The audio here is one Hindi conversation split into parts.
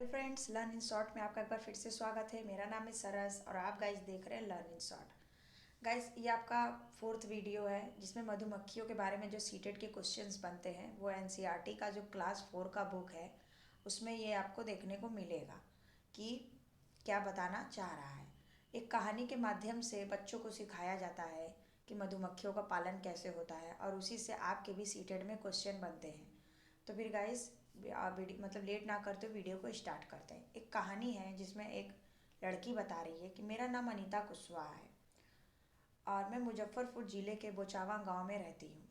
फ्रेंड्स, लर्न इन शॉर्ट में आपका एक बार फिर से स्वागत है। मेरा नाम है सरस और आप गाइस देख रहे हैं लर्न इन शॉर्ट। गाइस, ये आपका फोर्थ वीडियो है जिसमें मधुमक्खियों के बारे में जो सीटेट के क्वेश्चंस बनते हैं वो एनसीईआरटी का जो क्लास 4 का बुक है उसमें ये आपको देखने को मिलेगा कि क्या बताना चाह रहा है। एक कहानी के माध्यम से बच्चों को सिखाया जाता है कि मधुमक्खियों का पालन कैसे होता है और उसी से आपके भी सीटेट में क्वेश्चन बनते हैं। तो फिर गाइस, मतलब लेट ना करते वीडियो को स्टार्ट करते हैं। एक कहानी है जिसमें एक लड़की बता रही है कि मेरा नाम अनीता कुशवाहा है और मैं मुजफ्फरपुर ज़िले के बोचावा गांव में रहती हूँ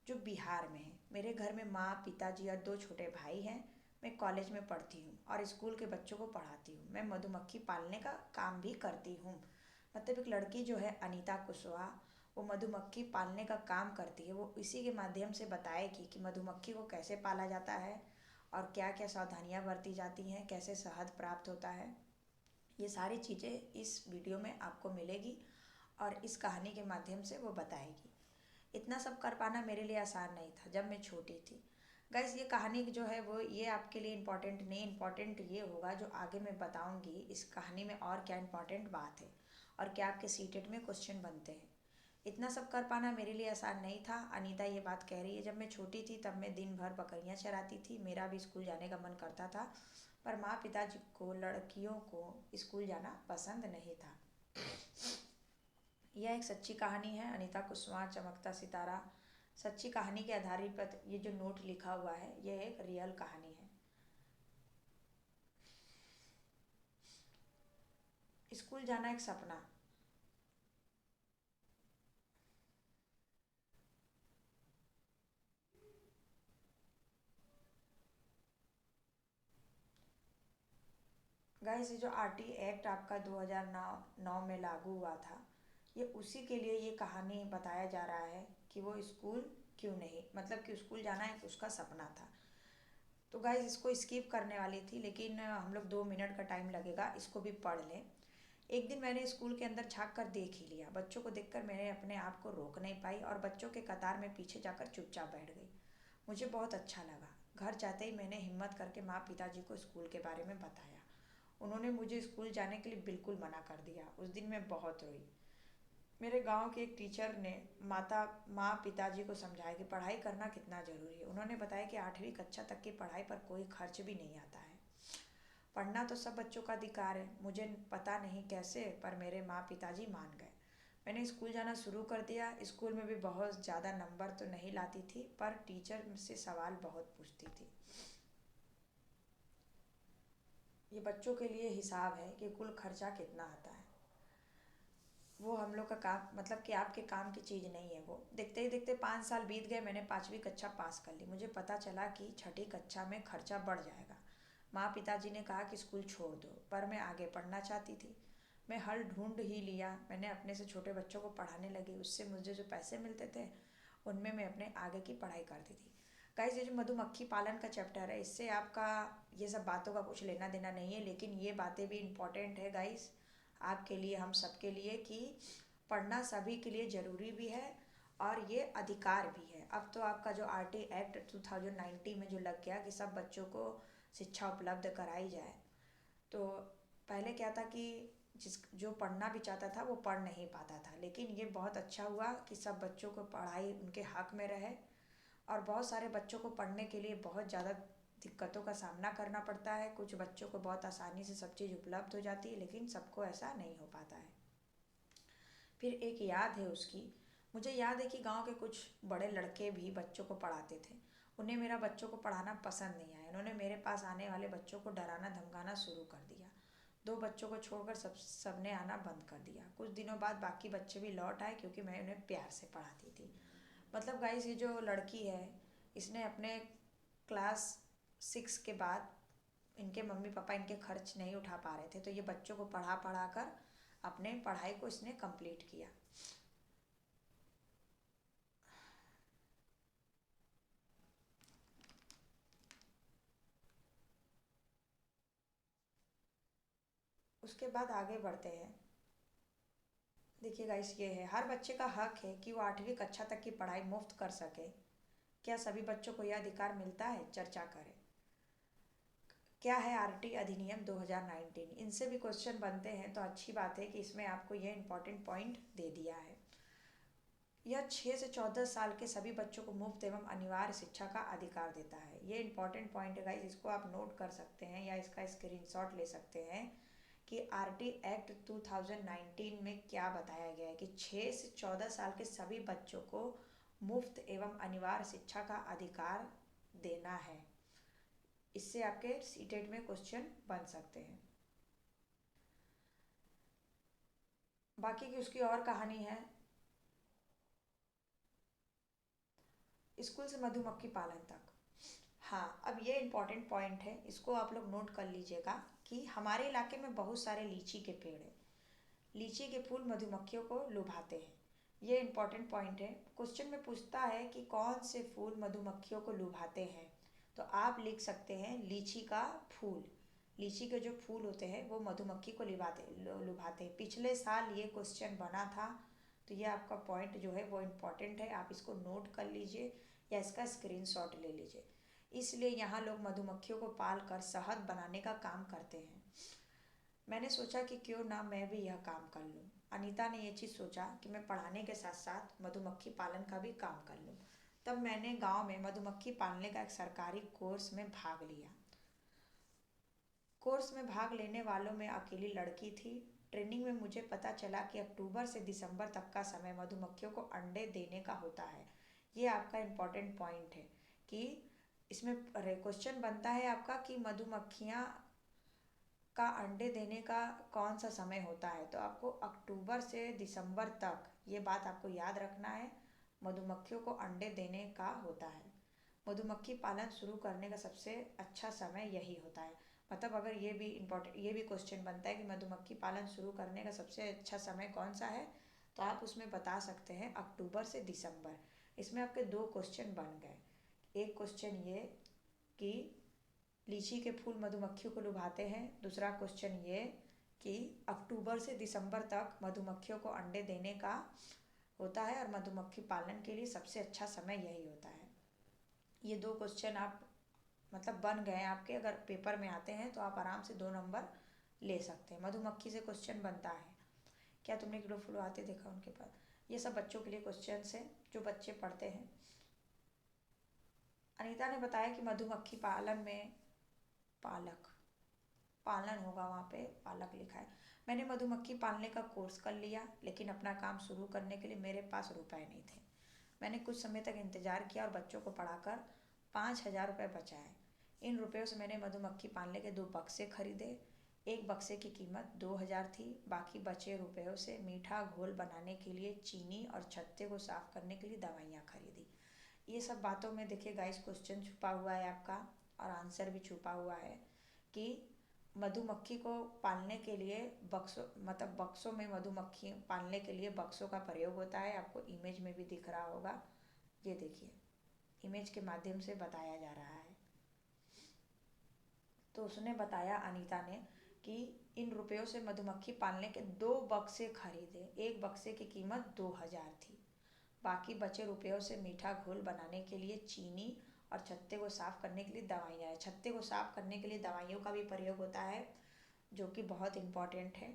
जो बिहार में है। मेरे घर में माँ, पिताजी और दो छोटे भाई हैं। मैं कॉलेज में पढ़ती हूँ और स्कूल के बच्चों को पढ़ाती हूँ। मैं मधुमक्खी पालने का काम भी करती हूँ। मतलब एक लड़की जो है अनीता कुशवाहा, वो मधुमक्खी पालने का काम करती है। वो इसी के माध्यम से बताएगी कि मधुमक्खी को कैसे पाला जाता है और क्या क्या सावधानियाँ बरती जाती हैं, कैसे शहद प्राप्त होता है। ये सारी चीज़ें इस वीडियो में आपको मिलेगी और इस कहानी के माध्यम से वो बताएगी। इतना सब कर पाना मेरे लिए आसान नहीं था जब मैं छोटी थी। गाइस, ये कहानी जो है वो ये आपके लिए इम्पोर्टेंट नहीं, इम्पोर्टेंट ये होगा जो आगे मैं बताऊंगी इस कहानी में और क्या इम्पोर्टेंट बात है और क्या आपके सीटेट में क्वेश्चन बनते हैं। इतना सब कर पाना मेरे लिए आसान नहीं था। अनीता ये बात कह रही है, जब मैं छोटी थी तब मैं दिन भर बकरियां चराती थी। मेरा भी स्कूल जाने का मन करता था पर माँ पिताजी को लड़कियों को स्कूल जाना पसंद नहीं था। यह एक सच्ची कहानी है। अनीता कुशवाहा चमकता सितारा सच्ची कहानी के आधारित पर ये जो नोट लिखा हुआ है यह एक रियल कहानी है। स्कूल जाना एक सपना। गाइस, ये जो आरटी एक्ट आपका 2009 में लागू हुआ था, ये उसी के लिए ये कहानी बताया जा रहा है कि वो स्कूल क्यों नहीं, मतलब कि स्कूल जाना एक उसका सपना था। तो गाइस, इसको स्किप करने वाली थी लेकिन हम लोग 2 मिनट का टाइम लगेगा, इसको भी पढ़ लें। एक दिन मैंने स्कूल के अंदर झांक कर देख ही लिया। बच्चों को देखकर मैंने अपने आप को रोक नहीं पाई और बच्चों के कतार में पीछे जाकर चुपचाप बैठ गई। मुझे बहुत अच्छा लगा। घर जाते ही मैंने हिम्मत करके माँ पिताजी को स्कूल के बारे में बताया। उन्होंने मुझे स्कूल जाने के लिए बिल्कुल मना कर दिया। उस दिन मैं बहुत रोई। मेरे गांव के एक टीचर ने माँ पिताजी को समझाया कि पढ़ाई करना कितना ज़रूरी है। उन्होंने बताया कि 8वीं कक्षा तक की पढ़ाई पर कोई खर्च भी नहीं आता है। पढ़ना तो सब बच्चों का अधिकार है। मुझे पता नहीं कैसे पर मेरे माँ पिताजी मान गए। मैंने स्कूल जाना शुरू कर दिया। स्कूल में भी बहुत ज़्यादा नंबर तो नहीं लाती थी पर टीचर मुझसे सवाल बहुत पूछती थी। ये बच्चों के लिए हिसाब है कि कुल खर्चा कितना आता है। वो हम लोग का काम, मतलब कि आपके काम की चीज़ नहीं है। वो देखते ही देखते 5 साल बीत गए। मैंने 5वीं कक्षा पास कर ली। मुझे पता चला कि छठी कक्षा में खर्चा बढ़ जाएगा। माँ पिताजी ने कहा कि स्कूल छोड़ दो पर मैं आगे पढ़ना चाहती थी। मैं हल ढूंढ ही लिया। मैंने अपने से छोटे बच्चों को पढ़ाने लगी। उससे मुझे जो पैसे मिलते थे उनमें मैं अपने आगे की पढ़ाई करती थी। गाइस, ये जो मधुमक्खी पालन का चैप्टर है इससे आपका ये सब बातों का कुछ लेना देना नहीं है, लेकिन ये बातें भी इम्पोर्टेंट है गाइस आपके लिए, हम सब के लिए, कि पढ़ना सभी के लिए ज़रूरी भी है और ये अधिकार भी है। अब तो आपका जो आरटी एक्ट 2019 में जो लग गया कि सब बच्चों को शिक्षा उपलब्ध कराई जाए। तो पहले क्या था कि जिस जो पढ़ना भी चाहता था वो पढ़ नहीं पाता था, लेकिन ये बहुत अच्छा हुआ कि सब बच्चों को पढ़ाई उनके हक में रहे। और बहुत सारे बच्चों को पढ़ने के लिए बहुत ज़्यादा दिक्कतों का सामना करना पड़ता है। कुछ बच्चों को बहुत आसानी से सब चीज़ उपलब्ध हो जाती है लेकिन सबको ऐसा नहीं हो पाता है। फिर एक याद है उसकी, मुझे याद है कि गांव के कुछ बड़े लड़के भी बच्चों को पढ़ाते थे। उन्हें मेरा बच्चों को पढ़ाना पसंद नहीं आया। उन्होंने मेरे पास आने वाले बच्चों को डराना धमकाना शुरू कर दिया। दो बच्चों को छोड़कर सबने आना बंद कर दिया। कुछ दिनों बाद बाकी बच्चे भी लौट आए क्योंकि मैं उन्हें प्यार से पढ़ाती थी। मतलब गाइस, ये जो लड़की है इसने अपने क्लास 6 के बाद, इनके मम्मी पापा इनके खर्च नहीं उठा पा रहे थे तो ये बच्चों को पढ़ा पढ़ा कर अपने पढ़ाई को इसने कंप्लीट किया। उसके बाद आगे बढ़ते हैं। देखिए गाइस, ये है, हर बच्चे का हक है कि वो 8वीं कक्षा तक की पढ़ाई मुफ्त कर सके। क्या सभी बच्चों को यह अधिकार मिलता है? चर्चा करें। क्या है आरटी अधिनियम 2019, इनसे भी क्वेश्चन बनते हैं, तो अच्छी बात है कि इसमें आपको ये इम्पोर्टेंट पॉइंट दे दिया है। यह 6 से 14 साल के सभी बच्चों को मुफ्त एवं अनिवार्य शिक्षा का अधिकार देता है। ये इंपॉर्टेंट पॉइंट है गाइस, इसको आप नोट कर सकते हैं या इसका स्क्रीनशॉट ले सकते हैं कि आरटी एक्ट 2019 में क्या बताया गया है कि 6 से 14 साल के सभी बच्चों को मुफ्त एवं अनिवार्य शिक्षा का अधिकार देना है। इससे आपके सीटेट में क्वेश्चन बन सकते हैं। बाकी की उसकी और कहानी है। स्कूल से मधुमक्खी पालन तक। हाँ, अब ये इम्पॉर्टेंट पॉइंट है, इसको आप लोग नोट कर लीजिएगा कि हमारे इलाके में बहुत सारे लीची के पेड़ हैं। लीची के फूल मधुमक्खियों को लुभाते हैं। ये इम्पॉर्टेंट पॉइंट है। क्वेश्चन में पूछता है कि कौन से फूल मधुमक्खियों को लुभाते हैं, तो आप लिख सकते हैं लीची का फूल। लीची के जो फूल होते हैं वो मधुमक्खी को लुभाते हैं। पिछले साल ये क्वेश्चन बना था, तो ये आपका पॉइंट जो है वो इम्पॉर्टेंट है, आप इसको नोट कर लीजिए या इसका स्क्रीनशॉट ले लीजिए। इसलिए यहाँ लोग मधुमक्खियों को पाल कर शहद बनाने का काम करते हैं। मैंने सोचा कि क्यों ना मैं भी यह काम कर लूँ। अनीता ने ये चीज़ सोचा कि मैं पढ़ाने के साथ साथ मधुमक्खी पालन का भी काम कर लूँ। तब मैंने गांव में मधुमक्खी पालने का एक सरकारी कोर्स में भाग लिया। कोर्स में भाग लेने वालों में अकेली लड़की थी। ट्रेनिंग में मुझे पता चला कि अक्टूबर से दिसंबर तक का समय मधुमक्खियों को अंडे देने का होता है। ये आपका इम्पोर्टेंट पॉइंट है कि इसमें क्वेश्चन बनता है आपका कि मधुमक्खियाँ का अंडे देने का कौन सा समय होता है, तो आपको अक्टूबर से दिसंबर तक ये बात आपको याद रखना है, मधुमक्खियों को अंडे देने का होता है। मधुमक्खी पालन शुरू करने का सबसे अच्छा समय यही होता है। मतलब अगर ये भी क्वेश्चन बनता है कि मधुमक्खी पालन शुरू करने का सबसे अच्छा समय कौन सा है, तो आप उसमें बता सकते हैं अक्टूबर से दिसंबर। इसमें आपके दो क्वेश्चन बन गए। एक क्वेश्चन ये कि लीची के फूल मधुमक्खियों को लुभाते हैं, दूसरा क्वेश्चन ये कि अक्टूबर से दिसंबर तक मधुमक्खियों को अंडे देने का होता है और मधुमक्खी पालन के लिए सबसे अच्छा समय यही होता है। ये दो क्वेश्चन आप मतलब बन गए आपके, अगर पेपर में आते हैं तो आप आराम से 2 नंबर ले सकते हैं। मधुमक्खी से क्वेश्चन बनता है, क्या तुमने कीड़े फुलवाते देखा उनके पास। ये सब बच्चों के लिए क्वेश्चन है जो बच्चे पढ़ते हैं। अनीता ने बताया कि मधुमक्खी पालन में पालक पालन होगा, वहाँ पे पालक लिखा है। मैंने मधुमक्खी पालने का कोर्स कर लिया, लेकिन अपना काम शुरू करने के लिए मेरे पास रुपए नहीं थे। मैंने कुछ समय तक इंतजार किया और बच्चों को पढ़ाकर 5,000 रुपये बचाए। इन रुपयों से मैंने मधुमक्खी पालने के 2 बक्से खरीदे। एक बक्से की कीमत 2,000 थी। बाकी बचे रुपयों से मीठा घोल बनाने के लिए चीनी और छत्ते को साफ करने के लिए दवाइयाँ खरीदी। ये सब बातों में देखिए गाइस क्वेश्चन छुपा हुआ है आपका, और आंसर भी छुपा हुआ है कि मधुमक्खी को पालने के लिए बक्सों में मधुमक्खी पालने के लिए बक्सों का प्रयोग होता है। आपको इमेज में भी दिख रहा होगा, ये देखिए इमेज के माध्यम से बताया जा रहा है। तो उसने बताया अनीता ने कि इन रुपयों से मधुमक्खी पालने के 2 बक्से खरीदे। एक बक्से की कीमत 2,000 थी। बाकी बचे रुपयों से मीठा घोल बनाने के लिए चीनी और छत्ते को साफ करने के लिए दवाइयाँ हैं। छत्ते को साफ करने के लिए दवाइयों का भी प्रयोग होता है, जो कि बहुत इम्पोर्टेंट है।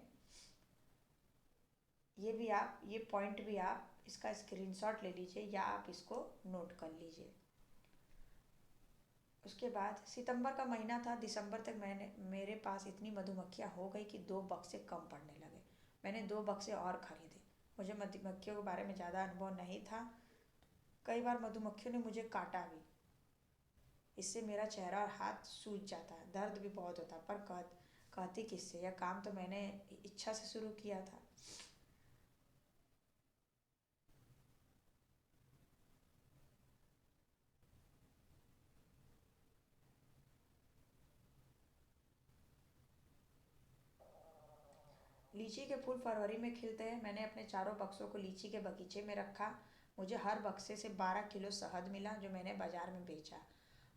ये पॉइंट भी आप इसका स्क्रीनशॉट ले लीजिए या आप इसको नोट कर लीजिए। उसके बाद सितंबर का महीना था, दिसंबर तक मेरे पास इतनी मधुमक्खियाँ हो गई कि 2 बक्से कम पड़ने लगे। मैंने 2 बक्से और खरीदे। मुझे मधुमक्खियों के बारे में ज़्यादा अनुभव नहीं था। कई बार मधुमक्खियों ने मुझे काटा भी। इससे मेरा चेहरा और हाथ सूज जाता है, दर्द भी बहुत होता है, पर कहती किससे, यह काम तो मैंने इच्छा से शुरू किया था। लीची के फूल फरवरी में खिलते हैं। मैंने अपने चारों बक्सों को लीची के बगीचे में रखा। मुझे हर बक्से से 12 किलो शहद मिला, जो मैंने बाजार में बेचा।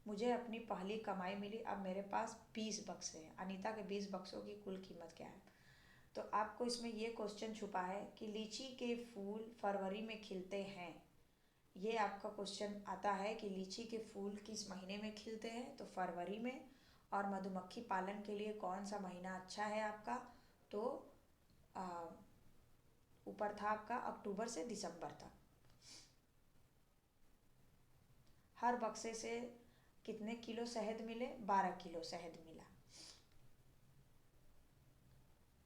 मुझे अपनी पहली कमाई मिली। अब मेरे पास 20 बक्से हैं। अनीता के 20 बक्सों की कुल कीमत क्या है। तो आपको इसमें ये क्वेश्चन छुपा है कि लीची के फूल फरवरी में खिलते हैं। ये आपका क्वेश्चन आता है कि लीची के फूल किस महीने में खिलते हैं, तो फरवरी में। और मधुमक्खी पालन के लिए कौन सा महीना अच्छा है आपका, तो आ, ऊपर था आपका अक्टूबर से दिसंबर तक। हर बक्से से कितने किलो शहद मिले, 12 किलो शहद मिला।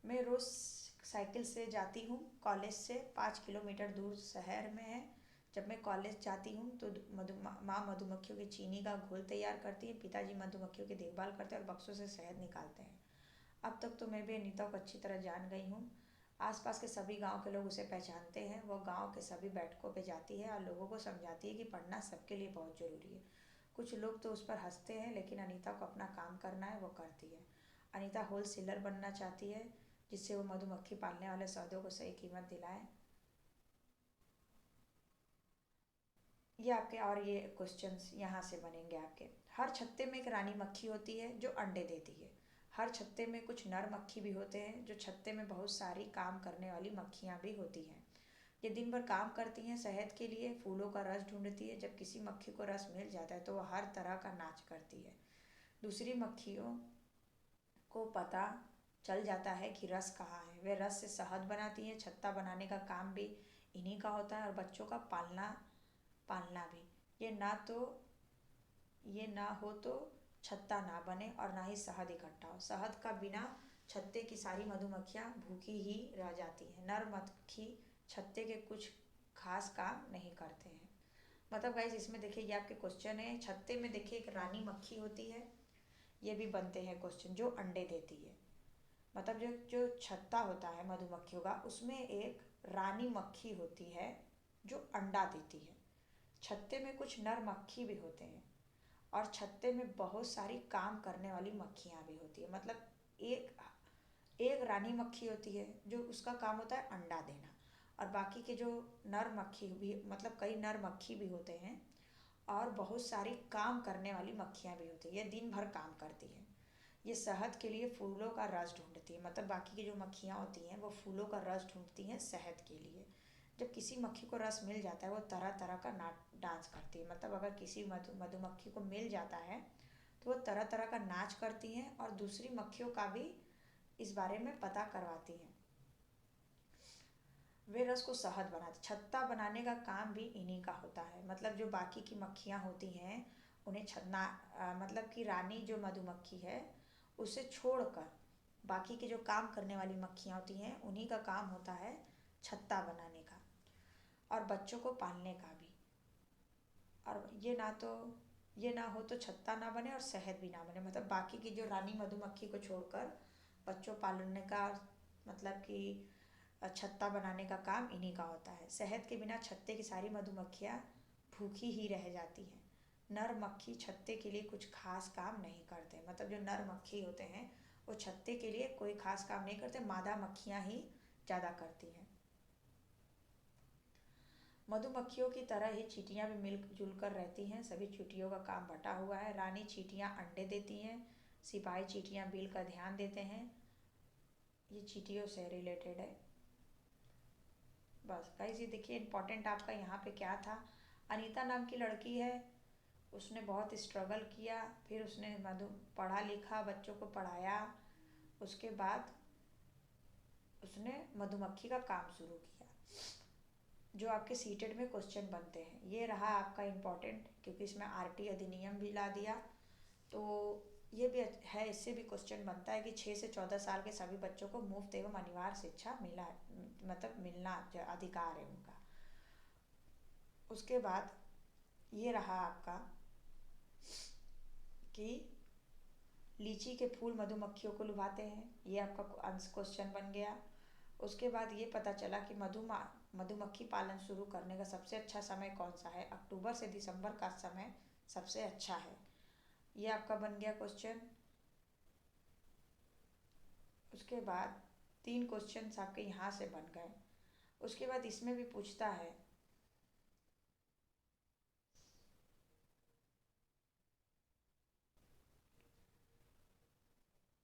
मैं रोज़ साइकिल से जाती हूँ कॉलेज से, 5 किलोमीटर दूर शहर में है। जब मैं कॉलेज जाती हूँ तो माँ मधुमक्खियों की चीनी का घोल तैयार करती है, पिताजी मधुमक्खियों की देखभाल करते हैं और बक्सों से शहद निकालते हैं। अब तक तो मैं भी अनीता को अच्छी तरह जान गई हूँ। आसपास के सभी गांव के लोग उसे पहचानते हैं। वो गांव के सभी बैठकों पे जाती है और लोगों को समझाती है कि पढ़ना सबके लिए बहुत ज़रूरी है। कुछ लोग तो उस पर हंसते हैं, लेकिन अनीता को अपना काम करना है, वो करती है। अनीता होल सेलर बनना चाहती है, जिससे वो मधुमक्खी पालने वाले सौदों को सही कीमत दिलाए। ये आपके और ये क्वेश्चंस यहाँ से बनेंगे आपके। हर छत्ते में एक रानी मक्खी होती है जो अंडे देती है। हर छत्ते में कुछ नर मक्खी भी होते हैं। जो छत्ते में बहुत सारी काम करने वाली मक्खियाँ भी होती हैं। ये दिन भर काम करती हैं शहद के लिए, फूलों का रस ढूंढती है। जब किसी मक्खी को रस मिल जाता है तो वह हर तरह का नाच करती है। दूसरी मक्खियों को पता चल जाता है कि रस कहाँ है। वे रस से शहद बनाती हैं। छत्ता बनाने का काम भी इन्हीं का होता है और बच्चों का पालना भी। ये ना हो तो छत्ता ना बने और ना ही शहद इकट्ठा हो। शहद का बिना छत्ते की सारी मधुमक्खियाँ भूखी ही रह जाती हैं। नर मक्खी छत्ते के कुछ खास काम नहीं करते हैं। मतलब गाइस इसमें देखिए ये आपके क्वेश्चन है। छत्ते में देखिए एक रानी मक्खी होती है, ये भी बनते हैं क्वेश्चन, जो अंडे देती है। मतलब जो जो छत्ता होता है मधुमक्खियों का, उसमें एक रानी मक्खी होती है जो अंडा देती है। छत्ते में कुछ नर मक्खी भी होते हैं और छत्ते में बहुत सारी काम करने वाली मक्खियाँ भी होती है। मतलब एक एक रानी मक्खी होती है जो उसका काम होता है अंडा देना, और बाकी के जो नर मक्खी भी, मतलब कई नर मक्खी भी होते हैं और बहुत सारी काम करने वाली मक्खियाँ भी होती हैं। ये दिन भर काम करती हैं। ये शहद के लिए फूलों का रस ढूंढती है। मतलब बाकी की जो मक्खियाँ होती हैं वो फूलों का रस ढूंढती हैं शहद के लिए। जब किसी मक्खी को रस मिल जाता है वो तरह तरह का डांस करती है। मतलब अगर किसी मधुमक्खी को मिल जाता है तो वो तरह तरह का नाच करती हैं और दूसरी मक्खियों का भी इस बारे में पता करवाती हैं। वे रस को शहद बनाते। छत्ता बनाने का काम भी इन्हीं का होता है। मतलब जो बाकी की मक्खियाँ होती हैं उन्हें मतलब कि रानी जो मधुमक्खी है उसे छोड़कर बाकी के जो काम करने वाली मक्खियाँ होती हैं उन्हीं का काम होता है छत्ता बनाने का और बच्चों को पालने का भी। और ये ना हो तो छत्ता ना बने और शहद भी ना बने। मतलब बाकी की जो रानी मधुमक्खी को छोड़कर बच्चों पालने का, मतलब कि छत्ता बनाने का काम इन्हीं का होता है। शहद के बिना छत्ते की सारी मधुमक्खियाँ भूखी ही रह जाती हैं। नर मक्खी छत्ते के लिए कुछ खास काम नहीं करते। मतलब जो नर मक्खी होते हैं वो छत्ते के लिए कोई खास काम नहीं करते, मादा मक्खियाँ ही ज़्यादा करती हैं। मधुमक्खियों की तरह ही चींटियाँ भी मिलजुल कर रहती हैं। सभी चींटियों का काम बटा हुआ है। रानी चींटियाँ अंडे देती हैं, सिपाही चींटियाँ बिल का ध्यान देते हैं। ये चींटियों से रिलेटेड है। बस गाइस ये देखिए इम्पोर्टेंट आपका यहाँ पे क्या था। अनीता नाम की लड़की है, उसने बहुत स्ट्रगल किया, फिर उसने पढ़ा लिखा, बच्चों को पढ़ाया, उसके बाद उसने मधुमक्खी का काम शुरू किया। जो आपके सीटेड में क्वेश्चन बनते हैं ये रहा आपका इम्पोर्टेंट, क्योंकि इसमें आरटी अधिनियम भी ला दिया। तो ये भी है, इससे भी क्वेश्चन बनता है कि 6 से 14 साल के सभी बच्चों को मुफ्त एवं अनिवार्य शिक्षा मतलब मिलना अधिकार है उनका। उसके बाद ये रहा आपका कि लीची के फूल मधुमक्खियों को लुभाते हैं, ये आपका क्वेश्चन बन गया। उसके बाद ये पता चला कि मधुमक्खी पालन शुरू करने का सबसे अच्छा समय कौन सा है। अक्टूबर से दिसंबर का समय सबसे अच्छा है, ये आपका बन गया क्वेश्चन। उसके बाद 3 क्वेश्चन आपके यहाँ से बन गए। उसके बाद इसमें भी पूछता है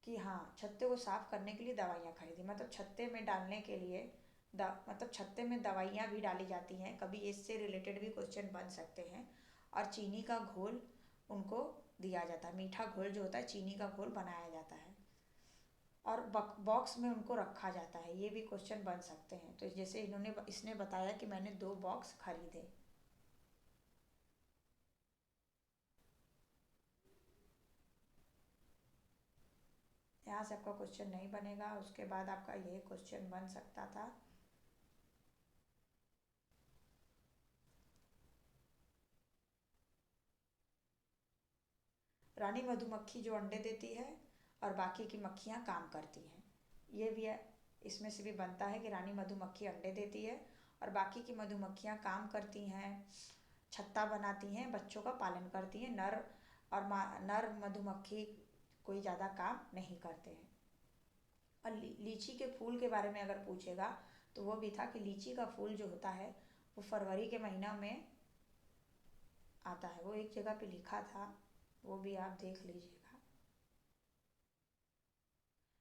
कि हाँ छत्ते को साफ करने के लिए दवाइयाँ खरीदी। मतलब छत्ते में डालने के लिए मतलब छत्ते में दवाइयाँ भी डाली जाती हैं, कभी इससे रिलेटेड भी क्वेश्चन बन सकते हैं। और चीनी का घोल उनको दिया जाता है, मीठा घोल जो होता है चीनी का घोल बनाया जाता है और बॉक्स में उनको रखा जाता है। ये भी क्वेश्चन बन सकते हैं। तो जैसे इसने बताया कि मैंने 2 बॉक्स खरीदे। यहाँ से आपका क्वेश्चन नहीं बनेगा। उसके बाद आपका ये क्वेश्चन बन सकता था, रानी मधुमक्खी जो अंडे देती है और बाकी की मक्खियाँ काम करती हैं। ये भी है, इसमें से भी बनता है कि रानी मधुमक्खी अंडे देती है और बाकी की मधुमक्खियाँ काम करती हैं, छत्ता बनाती हैं, बच्चों का पालन करती हैं। नर मधुमक्खी कोई ज़्यादा काम नहीं करते हैं। और लीची के फूल के बारे में अगर पूछेगा तो वो भी था कि लीची का फूल जो होता है वो फरवरी के महीना में आता है। वो एक जगह पे लिखा था, वो भी आप देख लीजिएगा।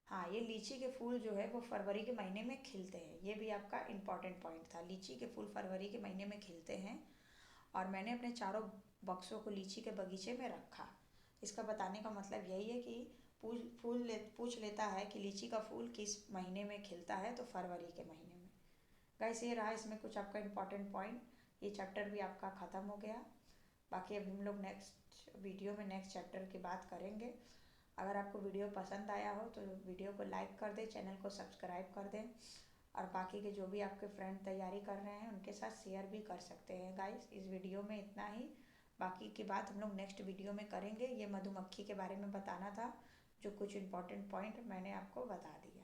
हाँ, ये लीची के फूल जो है वो फरवरी के महीने में खिलते हैं। ये भी आपका इम्पॉर्टेंट पॉइंट था, लीची के फूल फरवरी के महीने में खिलते हैं। और मैंने अपने चारों बक्सों को लीची के बगीचे में रखा। इसका बताने का मतलब यही है कि पूछ लेता है कि लीची का फूल किस महीने में खिलता है, तो फरवरी के महीने में। गाइस ये रहा इसमें कुछ आपका इम्पॉर्टेंट पॉइंट। ये चैप्टर भी आपका ख़त्म हो गया। बाकी अब हम लोग नेक्स्ट वीडियो में नेक्स्ट चैप्टर की बात करेंगे। अगर आपको वीडियो पसंद आया हो तो वीडियो को लाइक कर दें, चैनल को सब्सक्राइब कर दें और बाकी के जो भी आपके फ्रेंड तैयारी कर रहे हैं उनके साथ शेयर भी कर सकते हैं। गाइस इस वीडियो में इतना ही, बाकी की बात हम लोग नेक्स्ट वीडियो में करेंगे। ये मधुमक्खी के बारे में बताना था, जो कुछ इम्पोर्टेंट पॉइंट मैंने आपको बता दिया।